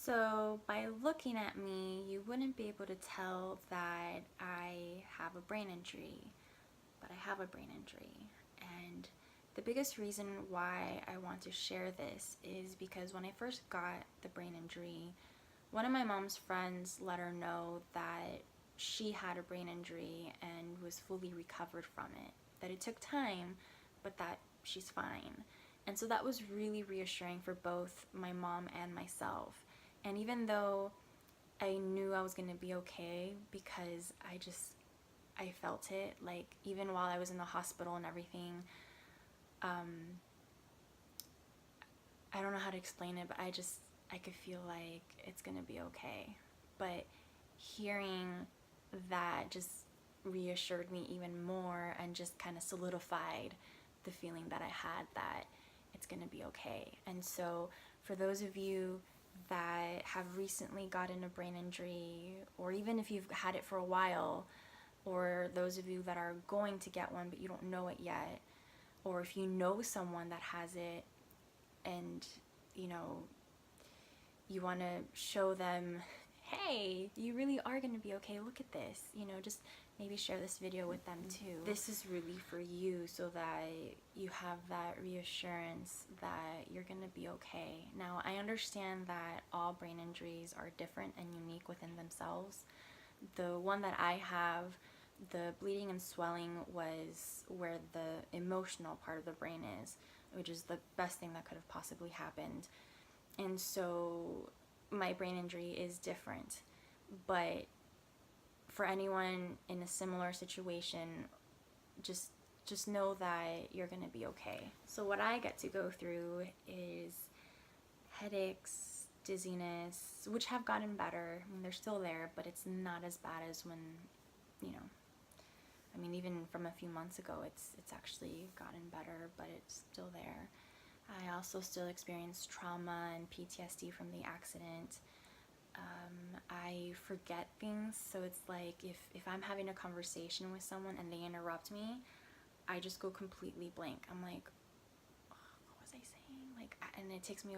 So by looking at me, you wouldn't be able to tell that I have a brain injury, but I have a brain injury. And the biggest reason why I want to share this is because when I first got the brain injury, one of my mom's friends let her know that she had a brain injury and was fully recovered from it. That it took time, but that she's fine. And so that was really reassuring for both my mom and myself. And even though I knew I was going to be okay because I felt it, like even while I was in the hospital and everything, I don't know how to explain it, but I could feel like it's going to be okay. But hearing that just reassured me even more and just kind of solidified the feeling that I had that it's going to be okay. And so for those of you that have recently gotten a brain injury, or even if you've had it for a while, or those of you that are going to get one but you don't know it yet, or if you know someone that has it and you want to show them, hey, you really are going to be okay, look at this, just maybe share this video with them too. This is really for you so that you have that reassurance that you're going to be okay. Now, I understand that all brain injuries are different and unique within themselves. The one that I have, the bleeding and swelling was where the emotional part of the brain is, which is the best thing that could have possibly happened. And so my brain injury is different, but for anyone in a similar situation, just know that you're gonna be okay. So what I get to go through is headaches, dizziness, which have gotten better. I mean, they're still there, but it's not as bad as when, even from a few months ago, it's actually gotten better, but it's still there. I also still experience trauma and PTSD from the accident. I forget things, so it's like if I'm having a conversation with someone and they interrupt me, I just go completely blank. I'm like, oh, what was I saying? And it takes me,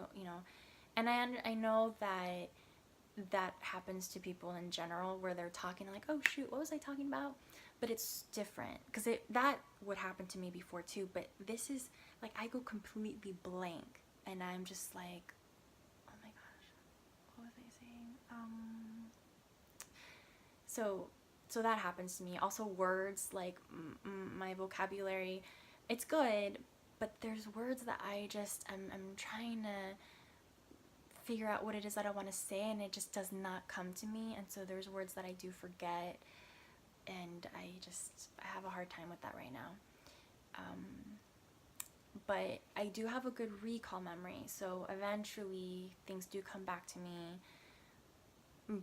and I know that happens to people in general, where they're talking like, oh shoot, what was I talking about? But it's different because that would happen to me before too, but this is like I go completely blank and I'm just like, oh my gosh, what was I saying? So that happens to me. Also words, like my vocabulary, it's good, but there's words that I'm trying to figure out what it is that I want to say and it just does not come to me. And so there's words that I do forget, and I have a hard time with that right now. But I do have a good recall memory, so eventually things do come back to me,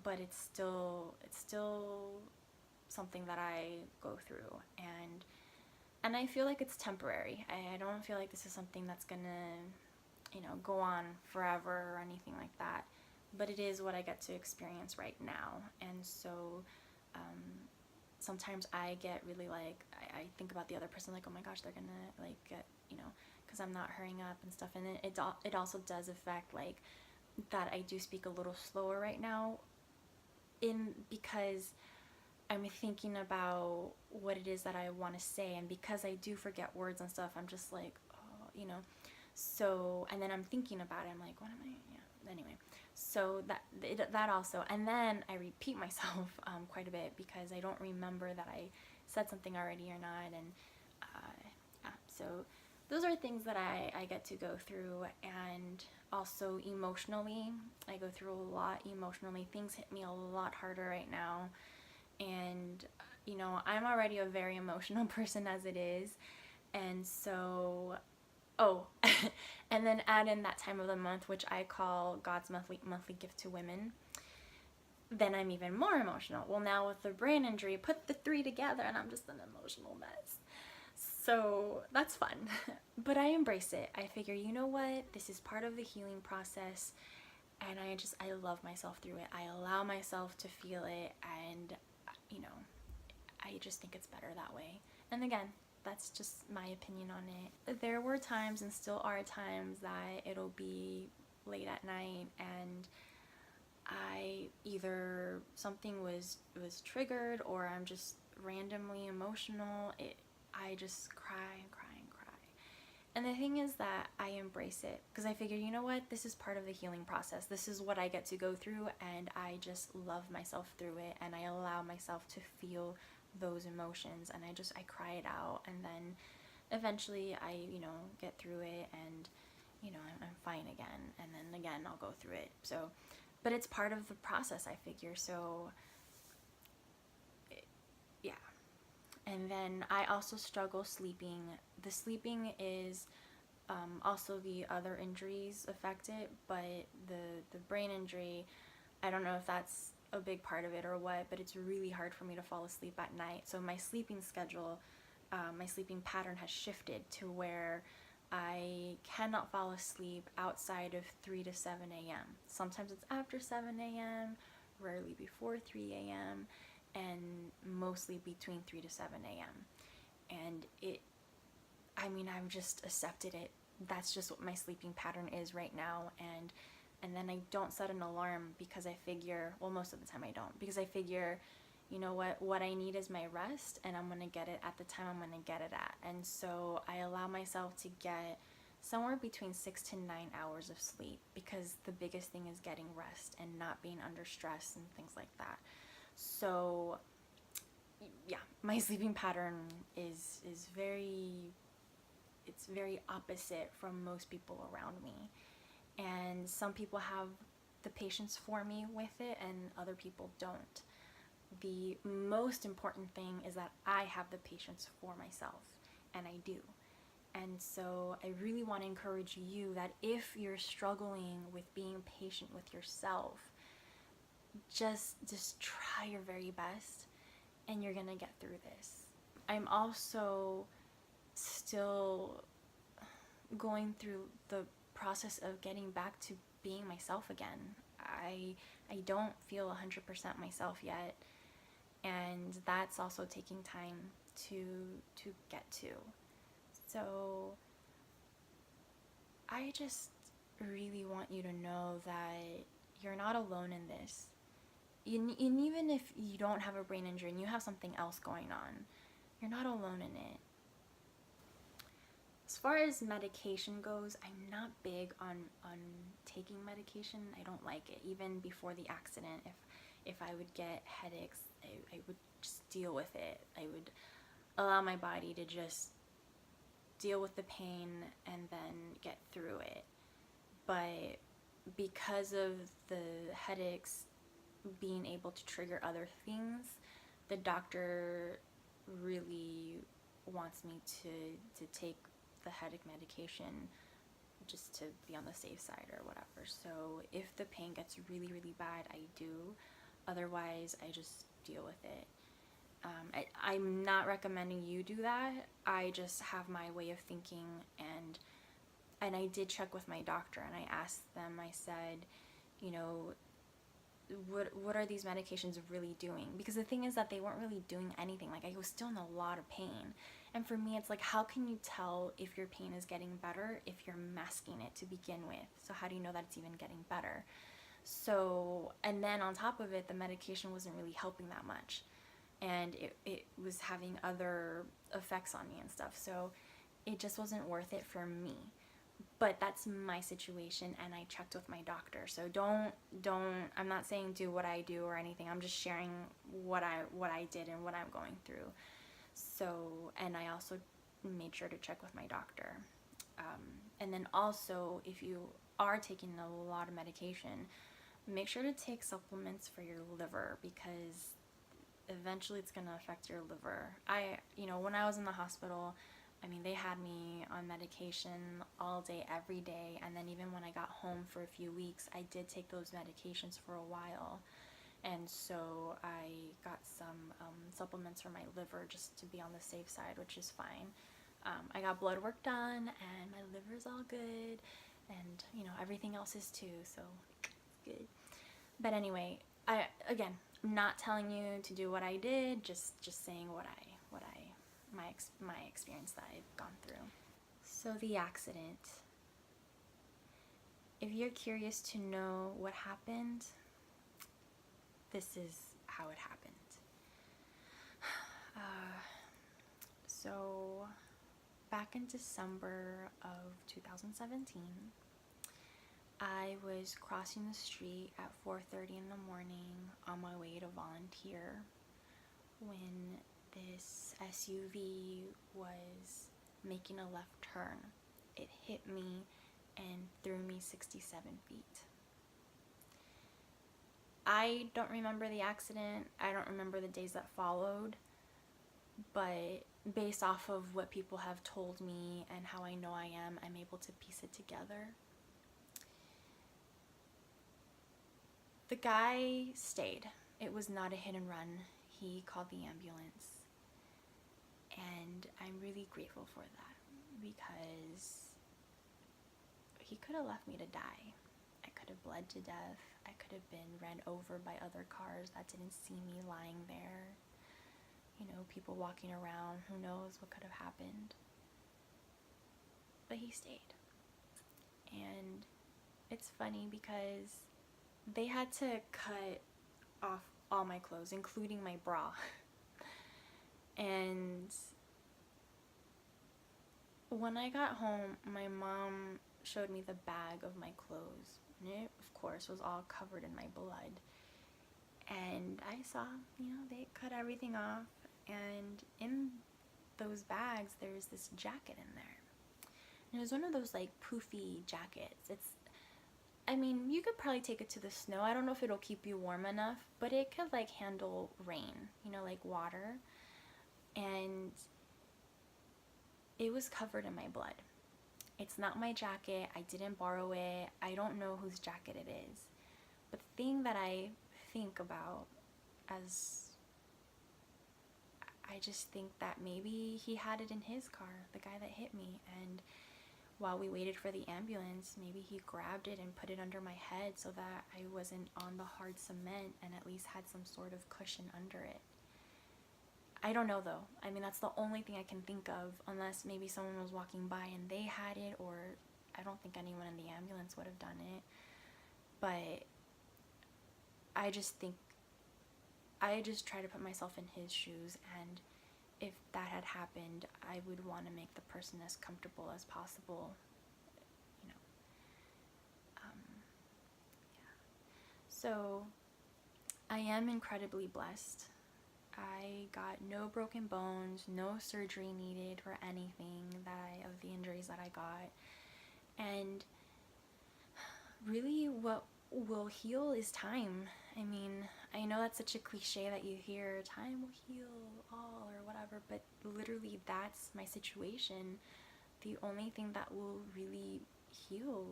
but it's still something that I go through, and I feel like it's temporary. I don't feel like this is something that's gonna go on forever or anything like that, but it is what I get to experience right now. And so sometimes I get really like, I think about the other person like, oh my gosh, they're gonna like get, because I'm not hurrying up and stuff. And it also does affect like that I do speak a little slower right now, because I'm thinking about what it is that I want to say, and because I do forget words and stuff, I'm just like, oh, so, and then I'm thinking about it, I'm like, what am I, anyway, so that also, and then I repeat myself quite a bit because I don't remember that I said something already or not. And so those are things that I get to go through. And also emotionally, I go through a lot emotionally. Things hit me a lot harder right now, and I'm already a very emotional person as it is. And so, oh, and then add in that time of the month, which I call God's monthly gift to women, then I'm even more emotional. Well, now with the brain injury, put the three together and I'm just an emotional mess. So that's fun. But I embrace it. I figure, you know what? This is part of the healing process, and I love myself through it. I allow myself to feel it, and I just think it's better that way. And again, that's just my opinion on it. There were times, and still are times, that it'll be late at night and I either something was triggered, or I'm just randomly emotional. I just cry and cry and cry. And the thing is that I embrace it, because I figure, you know what, this is part of the healing process. This is what I get to go through, and I just love myself through it, and I allow myself to feel those emotions, and I cry it out, and then eventually I, get through it, and I'm fine again, and then again I'll go through it. So, but it's part of the process, I figure. So yeah. And then I also struggle sleeping. The sleeping is also the other injuries affect it, but the brain injury, I don't know if that's a big part of it or what, but it's really hard for me to fall asleep at night. So my sleeping schedule, my sleeping pattern has shifted to where I cannot fall asleep outside of 3 to 7 a.m. Sometimes it's after 7 a.m., rarely before 3 a.m., and mostly between 3 to 7 a.m. And I've just accepted it. That's just what my sleeping pattern is right now. And then I don't set an alarm, because I figure, well, most of the time I don't, because I figure, you know what I need is my rest, and I'm going to get it at the time I'm going to get it at. And so I allow myself to get somewhere between 6 to 9 hours of sleep, because the biggest thing is getting rest and not being under stress and things like that. So yeah, my sleeping pattern is very opposite from most people around me. And some people have the patience for me with it, and other people don't. The most important thing is that I have the patience for myself, and I do. And so I really want to encourage you that if you're struggling with being patient with yourself, just try your very best, and you're gonna get through this. I'm also still going through the process of getting back to being myself again. I don't feel 100% myself yet, and that's also taking time to get to. So I just really want you to know that you're not alone in this. And even if you don't have a brain injury and you have something else going on, you're not alone in it. As far as medication goes, I'm not big on taking medication. I don't like it. Even before the accident, if I would get headaches, I would just deal with it. I would allow my body to just deal with the pain and then get through it. But because of the headaches being able to trigger other things, the doctor really wants me to take the headache medication just to be on the safe side or whatever. So if the pain gets really, really bad, I do. Otherwise, I just deal with it. I'm not recommending you do that. I just have my way of thinking, and I did check with my doctor, and I asked them, I said, what are these medications really doing? Because the thing is that they weren't really doing anything. Like, I was still in a lot of pain. And for me, it's like, how can you tell if your pain is getting better if you're masking it to begin with? So how do you know that it's even getting better? So, and then on top of it, the medication wasn't really helping that much. And it was having other effects on me and stuff. So it just wasn't worth it for me. But that's my situation, and I checked with my doctor. So don't I'm not saying do what I do or anything. I'm just sharing what I did and what I'm going through. So, and I also made sure to check with my doctor. And then also, if you are taking a lot of medication, make sure to take supplements for your liver, because eventually it's going to affect your liver. When I was in the hospital, they had me on medication all day, every day, and then even when I got home for a few weeks, I did take those medications for a while, and so I got some supplements for my liver just to be on the safe side, which is fine. I got blood work done, and my liver's all good, and everything else is too, so it's good. But anyway, I'm not telling you to do what I did, just saying my experience that I've gone through. So the accident. If you're curious to know what happened, this is how it happened. So back in December of 2017, I was crossing the street at 4:30 in the morning on my way to volunteer when this SUV was making a left turn. It hit me and threw me 67 feet. I don't remember the accident. I don't remember the days that followed, but based off of what people have told me and how I know I am, I'm able to piece it together. The guy stayed. It was not a hit and run. He called the ambulance. And I'm really grateful for that, because he could have left me to die. I could have bled to death. I could have been ran over by other cars that didn't see me lying there. You know, people walking around, who knows what could have happened. But he stayed. And it's funny because they had to cut off all my clothes, including my bra. And when I got home, my mom showed me the bag of my clothes. And it, of course, was all covered in my blood. And I saw, you know, they cut everything off. And in those bags, there's this jacket in there. And it was one of those, like, poofy jackets. I mean, you could probably take it to the snow. I don't know if it'll keep you warm enough, but it could, like, handle rain, you know, like water. And it was covered in my blood. It's not my jacket. I didn't borrow it. I don't know whose jacket it is. But the thing that I think about I just think that maybe he had it in his car, the guy that hit me, and while we waited for the ambulance, maybe he grabbed it and put it under my head so that I wasn't on the hard cement and at least had some sort of cushion under it. I don't know though. I mean, that's the only thing I can think of, unless maybe someone was walking by and they had it, or I don't think anyone in the ambulance would have done it. But I just try to put myself in his shoes, and if that had happened, I would want to make the person as comfortable as possible, you know. Yeah. So I am incredibly blessed. I got no broken bones, no surgery needed for anything of the injuries that I got. And really what will heal is time. I mean, I know that's such a cliche that you hear, time will heal all or whatever, but literally that's my situation. The only thing that will really heal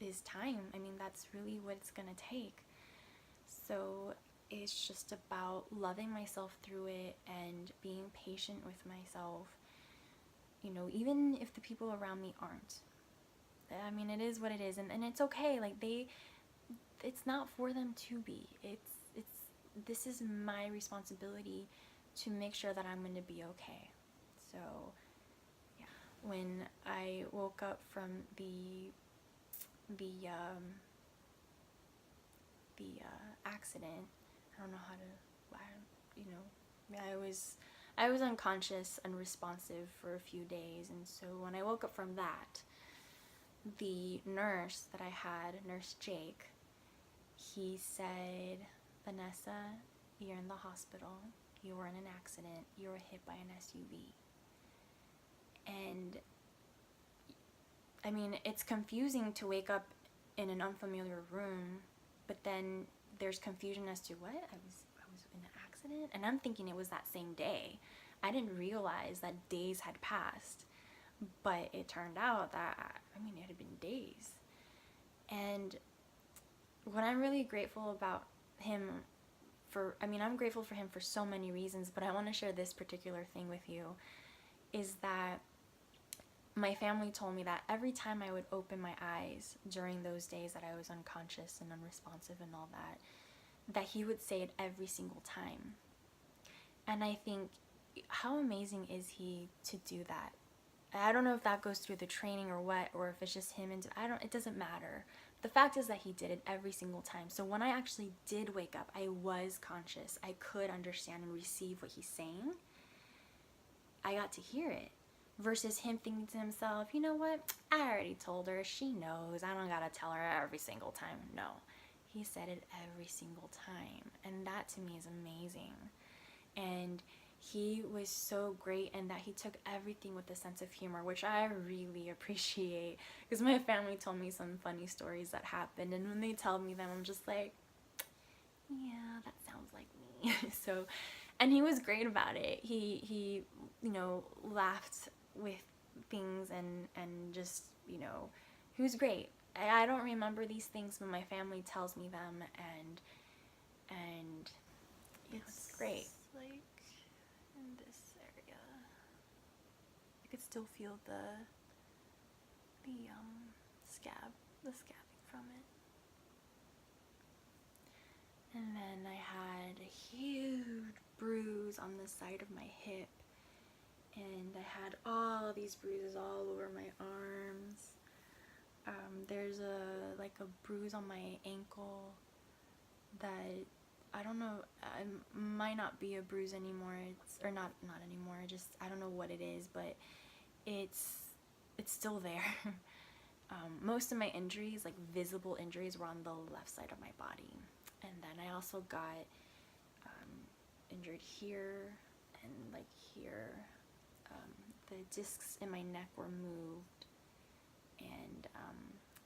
is time. I mean, that's really what it's gonna take. So it's just about loving myself through it and being patient with myself, you know, even if the people around me aren't. I mean, it is what it is, and it's okay. Like, it's not for them to be. This is my responsibility to make sure that I'm going to be okay. So, yeah. When I woke up from the accident, I don't know how to, you know, I was unconscious, unresponsive for a few days, and so when I woke up from that, the nurse that I had, Nurse Jake, he said, "Vannessa, you're in the hospital. You were in an accident. You were hit by an SUV." And I mean, it's confusing to wake up in an unfamiliar room, but then there's confusion as to what? I was in an accident? And I'm thinking it was that same day. I didn't realize that days had passed, but it turned out that, I mean, it had been days. And what I'm really grateful about him I'm grateful for him for so many reasons, but I want to share this particular thing with you, is that my family told me that every time I would open my eyes during those days that I was unconscious and unresponsive and all that, that he would say it every single time. And I think, how amazing is he to do that? I don't know if that goes through the training or what, or if it's just him, and it doesn't matter. the fact is that he did it every single time. So when I actually did wake up, I was conscious. I could understand and receive what he's saying. I got to hear it. Versus him thinking to himself, you know what? I already told her. She knows. I don't gotta tell her every single time. No. He said it every single time. And that to me is amazing. And he was so great in that he took everything with a sense of humor, which I really appreciate, because my family told me some funny stories that happened, and when they tell me them, I'm just like, yeah, that sounds like me. So, and he was great about it. He you know, laughed with things, and just, you know, he was great. I don't remember these things, but my family tells me them, and it's great. Like in this area, I could still feel the scabbing from it. And then I had a huge bruise on the side of my hip, and I had all these bruises all over my arms. There's a bruise on my ankle that I don't know, it might not be a bruise anymore. Or not anymore. I don't know what it is, but it's still there. Most of my injuries, like visible injuries, were on the left side of my body, and then I also got injured here and like here. The discs in my neck were moved, and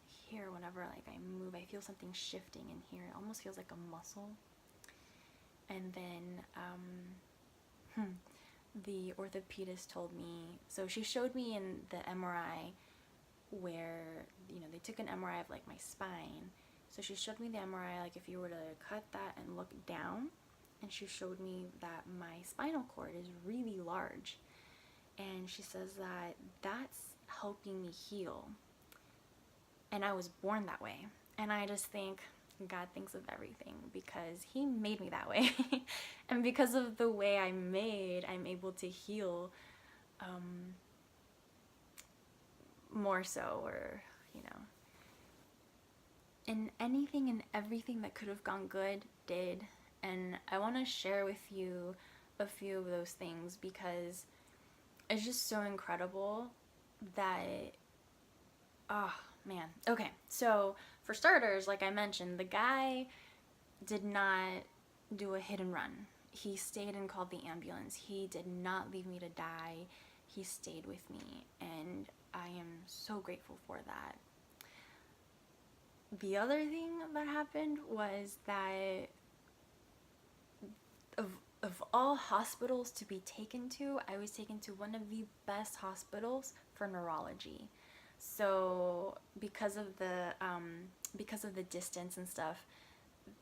here, whenever like I move, I feel something shifting in here. It almost feels like a muscle. And then the orthopedist told me, so she showed me in the MRI where, you know, they took an MRI of like my spine. So she showed me the MRI, like if you were to cut that and look down, and she showed me that my spinal cord is really large. And she says that that's helping me heal. And I was born that way. And I just think God thinks of everything, because he made me that way. And because of the way I'm made, I'm able to heal more so, or, you know. And anything and everything that could have gone good did. And I want to share with you a few of those things, because it's just so incredible that, oh man. Okay, so for starters, like I mentioned, the guy did not do a hit and run. He stayed and called the ambulance. He did not leave me to die. He stayed with me, and I am so grateful for that. The other thing that happened was that of all hospitals to be taken to, I was taken to one of the best hospitals for neurology. So because of the distance and stuff,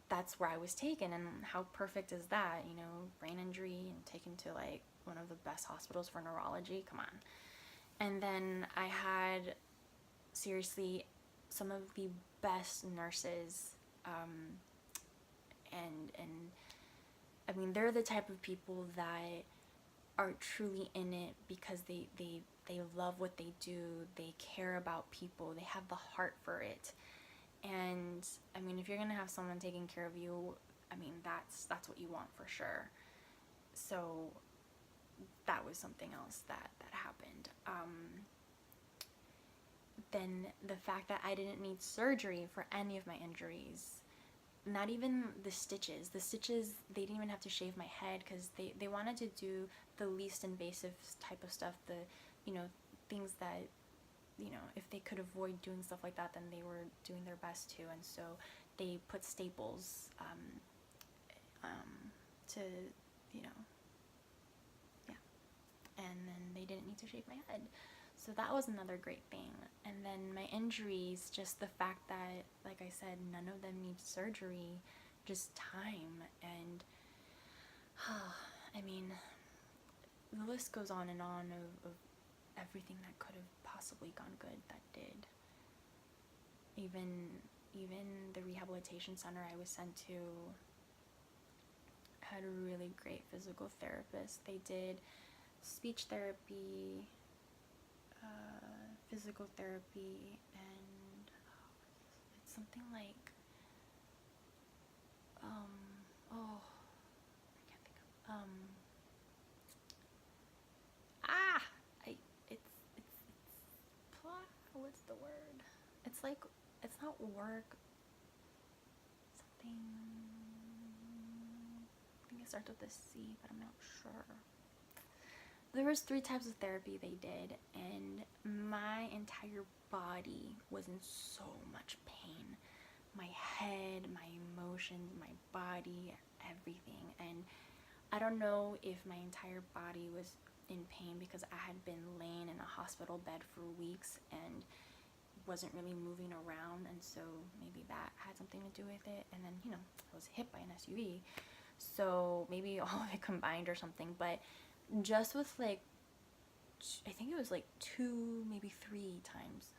that's where I was taken. And how perfect is that? You know, brain injury and taken to like one of the best hospitals for neurology. Come on. And then I had, seriously, some of the best nurses, and I mean, they're the type of people that are truly in it because they love what they do. They care about people. They have the heart for it. And I mean, if you're gonna have someone taking care of you, I mean, that's what you want for sure. So that was something else that happened. Then the fact that I didn't need surgery for any of my injuries. Not even the stitches. The stitches, they didn't even have to shave my head, because they wanted to do the least invasive type of stuff, the, you know, things that, you know, if they could avoid doing stuff like that, then they were doing their best to. And so they put staples to, you know, yeah. And then they didn't need to shave my head. So that was another great thing. And then my injuries, just the fact that, like I said, none of them need surgery, just time. And, I mean, the list goes on and on of everything that could have possibly gone good that did. Even the rehabilitation center I was sent to had a really great physical therapist. They did speech therapy, physical therapy, and it's something like, oh, I can't think of, ah, I, what's the word? It's like, it's not work, something, I think it starts with a C, but I'm not sure. There was 3 types of therapy they did, and my entire body was in so much pain. My head, my emotions, my body, everything. And I don't know if my entire body was in pain because I had been laying in a hospital bed for weeks and wasn't really moving around, and so maybe that had something to do with it. And then, you know, I was hit by an SUV, so maybe all of it combined or something. But just with like, I think it was like 2, maybe 3 times,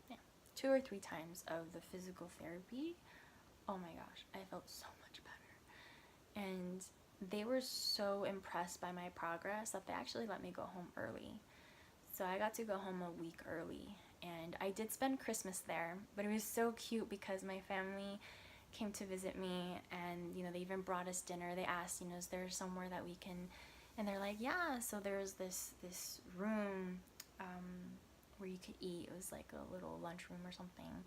yeah, 2 or 3 times of the physical therapy, oh my gosh, I felt so much better. And they were so impressed by my progress that they actually let me go home early. So I got to go home a week early, and I did spend Christmas there, but it was so cute because my family came to visit me, and, you know, they even brought us dinner. They asked, you know, is there somewhere that we can, and they're like, yeah. So there was this room where you could eat. It was like a little lunchroom or something,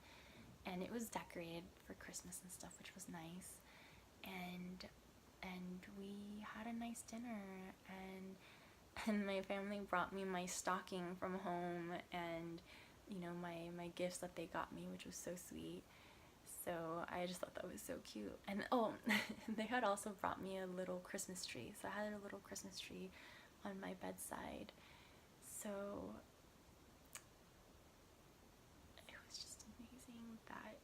and it was decorated for Christmas and stuff, which was nice. And we had a nice dinner, and my family brought me my stocking from home, and, you know, my gifts that they got me, which was so sweet. So I just thought that was so cute. And oh, they had also brought me a little Christmas tree. So I had a little Christmas tree on my bedside. So it was just amazing that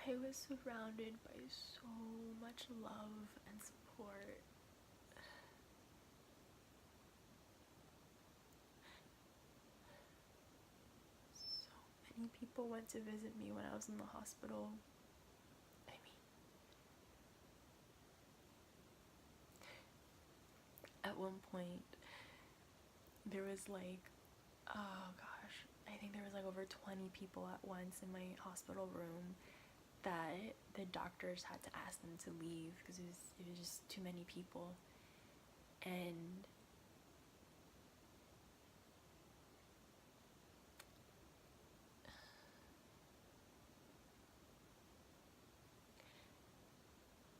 I was surrounded by so much love and support. So many people went to visit me when I was in the hospital. I mean, at one point, there was like, oh gosh, I think there was like over 20 people at once in my hospital room that the doctors had to ask them to leave because it was just too many people. And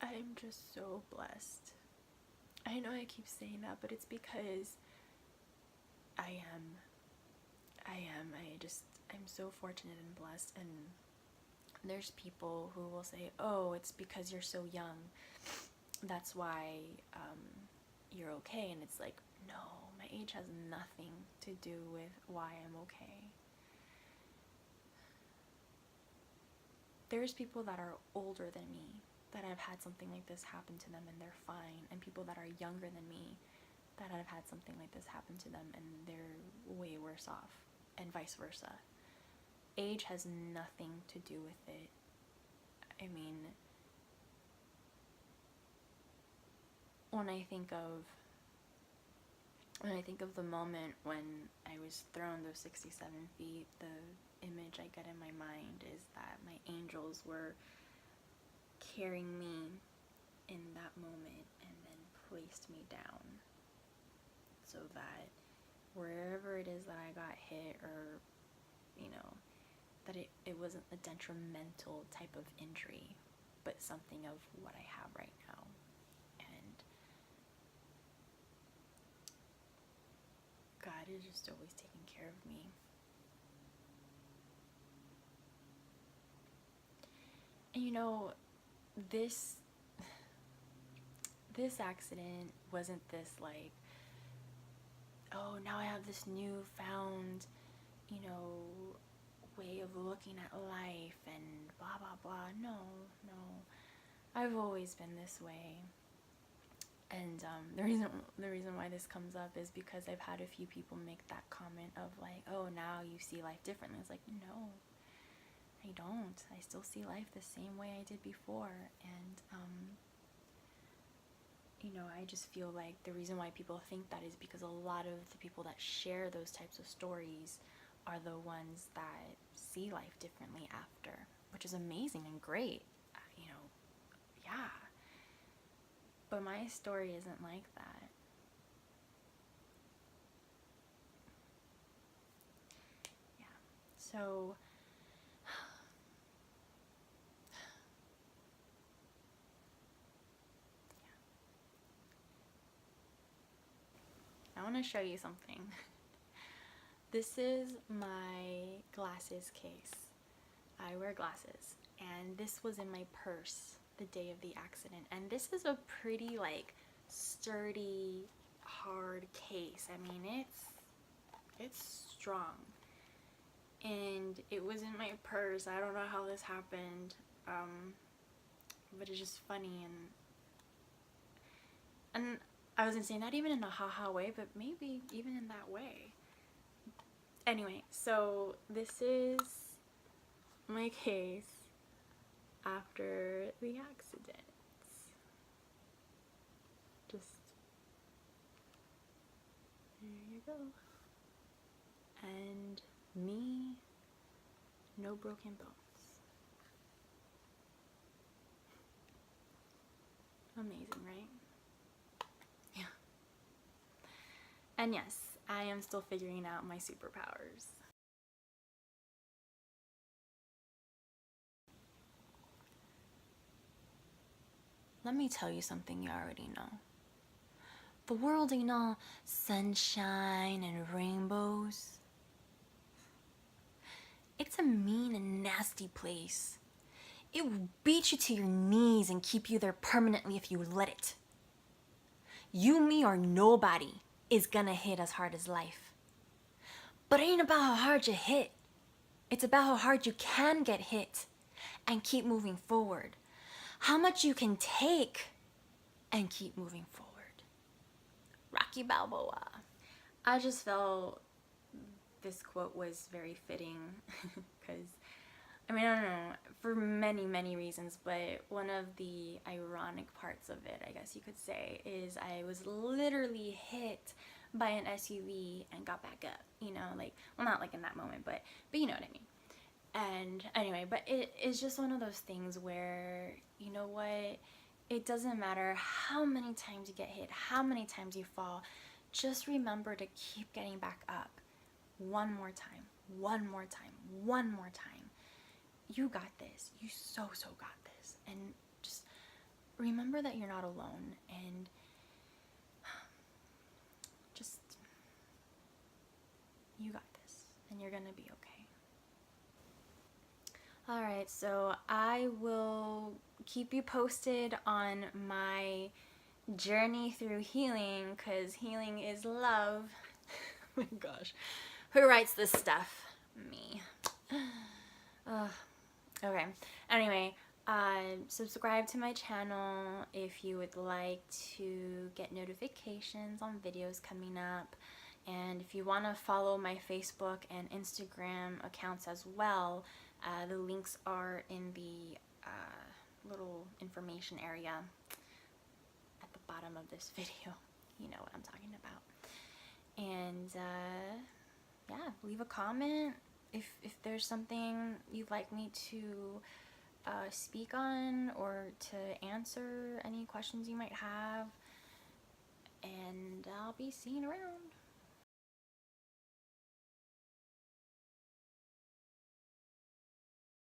I'm just so blessed. I know I keep saying that, but it's because I am. I'm so fortunate and blessed. And there's people who will say, oh, it's because you're so young, that's why you're okay. And it's like, no, my age has nothing to do with why I'm okay. There's people that are older than me that have had something like this happen to them and they're fine, and people that are younger than me that have had something like this happen to them and they're way worse off, and vice versa. Age has nothing to do with it. I mean, when I think of the moment when I was thrown those 67 feet, the image I get in my mind is that my angels were carrying me in that moment and then placed me down so that wherever it is that I got hit, or, you know, that it wasn't a detrimental type of injury, but something of what I have right now. And God is just always taking care of me. And you know, this accident wasn't this like, oh, now I have this newfound, you know, way of looking at life and blah blah blah. No, I've always been this way. And the reason why this comes up is because I've had a few people make that comment of like, oh, now you see life differently. It's like, no, I don't. I still see life the same way I did before. And you know, I just feel like the reason why people think that is because a lot of the people that share those types of stories are the ones that see life differently after, which is amazing and great, you know, yeah. But my story isn't like that. Yeah. So, I want to show you something. This is my glasses case. I wear glasses, and this was in my purse the day of the accident. And this is a pretty like sturdy, hard case. I mean, it's strong. And it was in my purse. I don't know how this happened, but it's just funny. And I wasn't saying that even in a haha way, but maybe even in that way. Anyway, so this is my case after the accident. Just, there you go. And me, no broken bones. Amazing, right? Yeah. And yes, I am still figuring out my superpowers. Let me tell you something you already know. The world ain't all sunshine and rainbows. It's a mean and nasty place. It will beat you to your knees and keep you there permanently if you let it. You, me, or nobody is gonna hit as hard as life. But it ain't about how hard you hit. It's about how hard you can get hit and keep moving forward. How much you can take and keep moving forward. Rocky Balboa. I just felt this quote was very fitting because, I mean, I don't know, for many, many reasons, but one of the ironic parts of it, I guess you could say, is I was literally hit by an SUV and got back up, you know, like, well, not like in that moment, but you know what I mean. And anyway, but it is just one of those things where, you know what, it doesn't matter how many times you get hit, how many times you fall, just remember to keep getting back up. One more time, one more time, one more time. You got this. You so got this. And just remember that you're not alone, and just, you got this, and you're gonna be okay. Alright, so I will keep you posted on my journey through healing, because healing is love. Oh my gosh. Who writes this stuff? Me. Okay. Anyway, subscribe to my channel if you would like to get notifications on videos coming up. And if you want to follow my Facebook and Instagram accounts as well, the links are in the little information area at the bottom of this video. You know what I'm talking about. And yeah, leave a comment if there's something you'd like me to speak on, or to answer any questions you might have. And I'll be seeing you around.